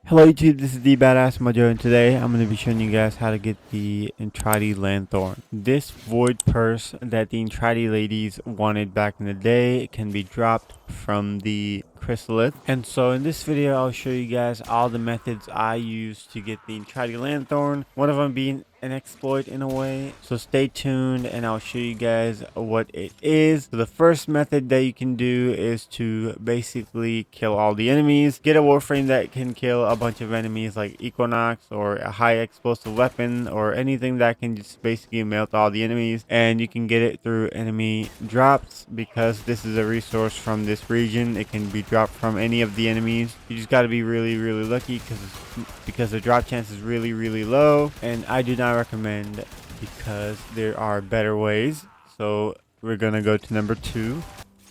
Hello YouTube, this is the Badass Mojo, and today I'm going to be showing you guys how to get the Entrati Lanthorn. This void purse that the Entrati ladies wanted back in the day can be dropped from the chrysalith. And so in this video I'll show you guys all the methods I use to get the Entrati Lanthorn, one of them being an exploit in a way. So stay tuned and I'll show you guys what it is. So the first method that you can do is to basically kill all the enemies. Get a Warframe that can kill a bunch of enemies like Equinox or a high explosive weapon or anything that can just basically melt all the enemies, and you can get it through enemy drops because this is a resource from this region. It can be dropped from any of the enemies. You just got to be really lucky because the drop chance is really low, and I do not recommend because there are better ways. So we're gonna go to number 2.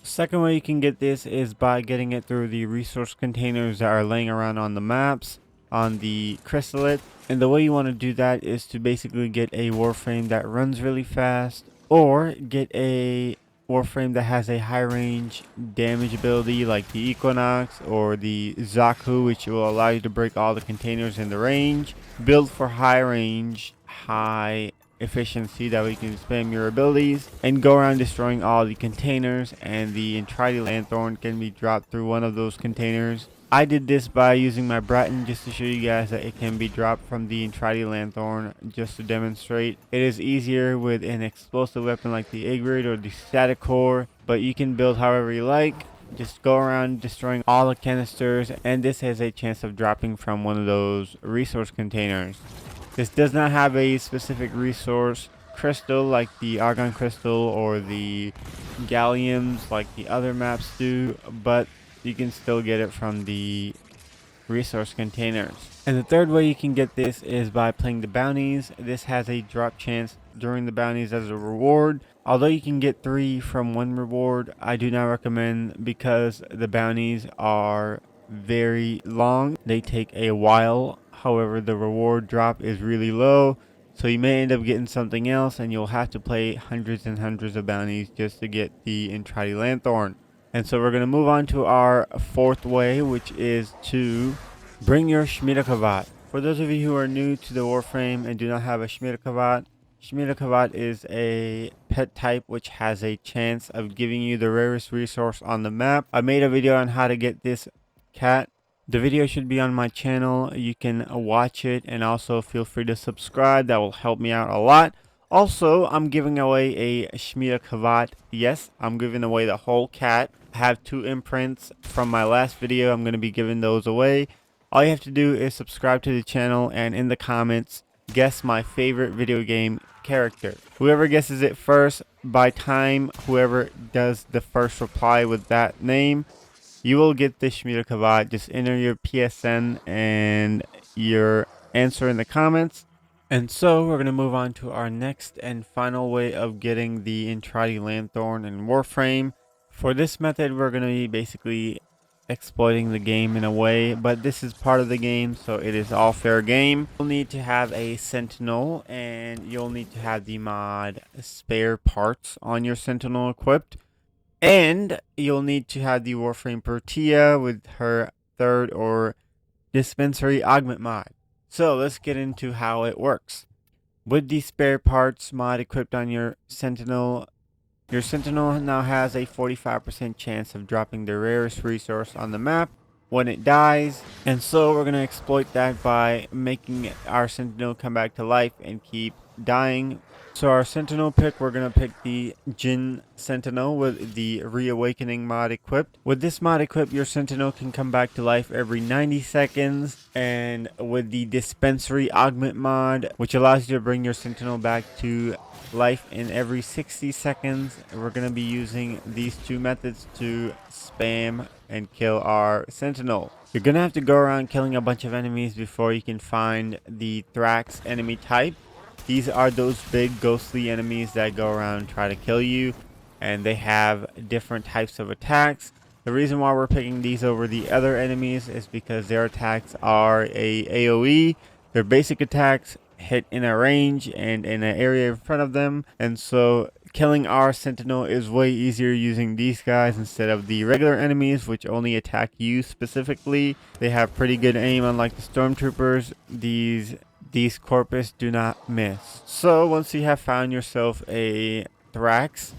Second way you can get this is by getting it through the resource containers that are laying around on the maps on the chrysalith. And the way you want to do that is to basically get a Warframe that runs really fast, or get a Warframe that has a high range damage ability like the Equinox or the Zaku, which will allow you to break all the containers in the range. Build for high range, high efficiency, that way you can spam your abilities and go around destroying all the containers, and the Entrati Lanthorn can be dropped through one of those containers. I did this by using my Bratton just to show you guys that it can be dropped from the Entrati Lanthorn, just to demonstrate. It is easier with an explosive weapon like the Igrid or the Static Core, but you can build however you like. Just go around destroying all the canisters, and this has a chance of dropping from one of those resource containers. This does not have a specific resource crystal like the Argon Crystal or the Galliums like the other maps do, but you can still get it from the resource containers. And the third way you can get this is by playing the bounties. This has a drop chance during the bounties as a reward. Although you can get 3 from one reward, I do not recommend because the bounties are very long. They take a while. However, the reward drop is really low, so you may end up getting something else, and you'll have to play hundreds and hundreds of bounties just to get the Entrati Lanthorn. And so we're going to move on to our fourth way, which is to bring your Schmiedekavat. For those of you who are new to the Warframe and do not have a Schmiedekavat is a pet type which has a chance of giving you the rarest resource on the map. I made a video on how to get this cat. The video should be on my channel. You can watch it, and also feel free to subscribe. That will help me out a lot. Also, I'm giving away a Schmiedekavat. Yes, I'm giving away the whole cat. I have 2 imprints from my last video. I'm going to be giving those away. All you have to do is subscribe to the channel, and in the comments, guess my favorite video game character. Whoever guesses it first, by time whoever does the first reply with that name, you will get the Schmiedekavat. Just enter your PSN and your answer in the comments. And so we're going to move on to our next and final way of getting the Entrati Lanthorn and Warframe. For this method, we're going to be basically exploiting the game in a way, but this is part of the game, so it is all fair game. You'll need to have a Sentinel, and you'll need to have the mod spare parts on your Sentinel equipped. And you'll need to have the Warframe Protea with her 3rd or dispensary augment mod. So let's get into how it works. With the spare parts mod equipped on your Sentinel now has a 45% chance of dropping the rarest resource on the map when it dies. And so we're going to exploit that by making our Sentinel come back to life and keep dying. So our Sentinel pick, we're going to pick the Jinn Sentinel with the Reawakening mod equipped. With this mod equipped, your Sentinel can come back to life every 90 seconds. And with the Dispensary Augment mod, which allows you to bring your Sentinel back to life in every 60 seconds, we're going to be using these 2 methods to spam and kill our Sentinel. You're going to have to go around killing a bunch of enemies before you can find the Thrax enemy type. These are those big ghostly enemies that go around and try to kill you, and they have different types of attacks. The reason why we're picking these over the other enemies is because their attacks are a AoE. Their basic attacks hit in a range and in an area in front of them, and so killing our sentinel is way easier using these guys instead of the regular enemies, which only attack you specifically. They have pretty good aim, unlike the stormtroopers. These corpus do not miss. So once you have found yourself a Thrax,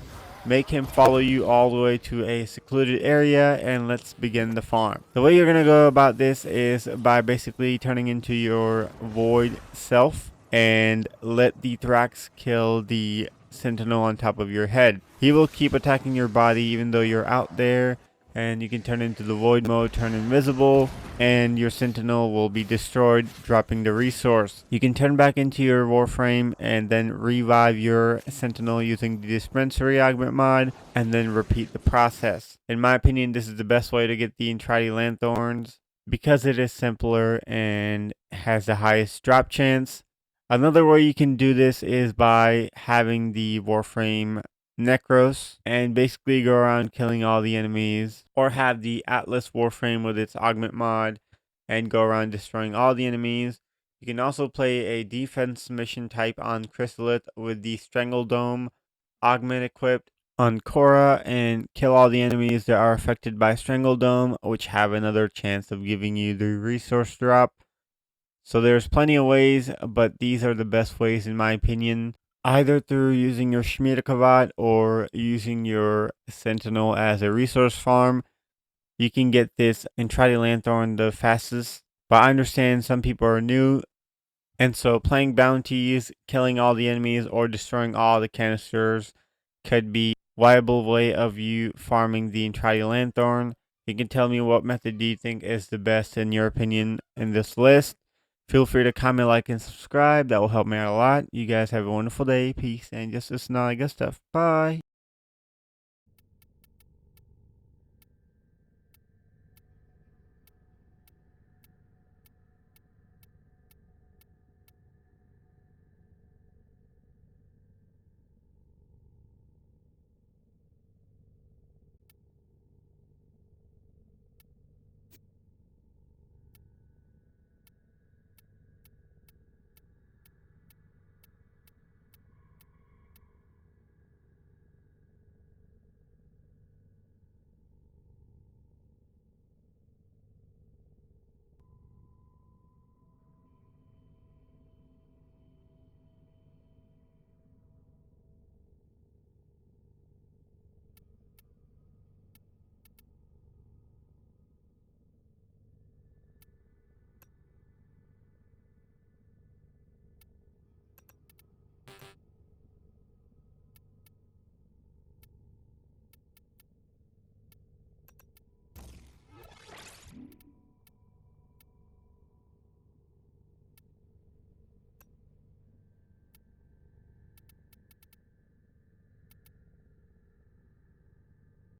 make him follow you all the way to a secluded area, and let's begin the farm. The way you're going to go about this is by basically turning into your void self and let the Thrax kill the sentinel on top of your head. He will keep attacking your body even though you're out there, and you can turn into the void mode, turn invisible, and your sentinel will be destroyed, dropping the resource. You can turn back into your Warframe and then revive your sentinel using the dispensary augment mod, and then repeat the process. In my opinion, this is the best way to get the Entrati Lanthorns because it is simpler and has the highest drop chance. Another way you can do this is by having the Warframe Necros and basically go around killing all the enemies, or have the Atlas Warframe with its augment mod and go around destroying all the enemies. You can also play a defense mission type on Chrysalith with the Strangle Dome augment equipped on Korra and kill all the enemies that are affected by Strangle Dome, which have another chance of giving you the resource drop. So there's plenty of ways, but these are the best ways in my opinion. Either through using your Shmirakavat or using your Sentinel as a resource farm, you can get this Entrati Lanthorn the fastest. But I understand some people are new, and so playing bounties, killing all the enemies, or destroying all the canisters could be a viable way of you farming the Entrati Lanthorn. You can tell me what method do you think is the best in your opinion in this list. Feel free to comment, like, and subscribe. That will help me out a lot. You guys have a wonderful day. Peace and just listen to all that good stuff. Bye.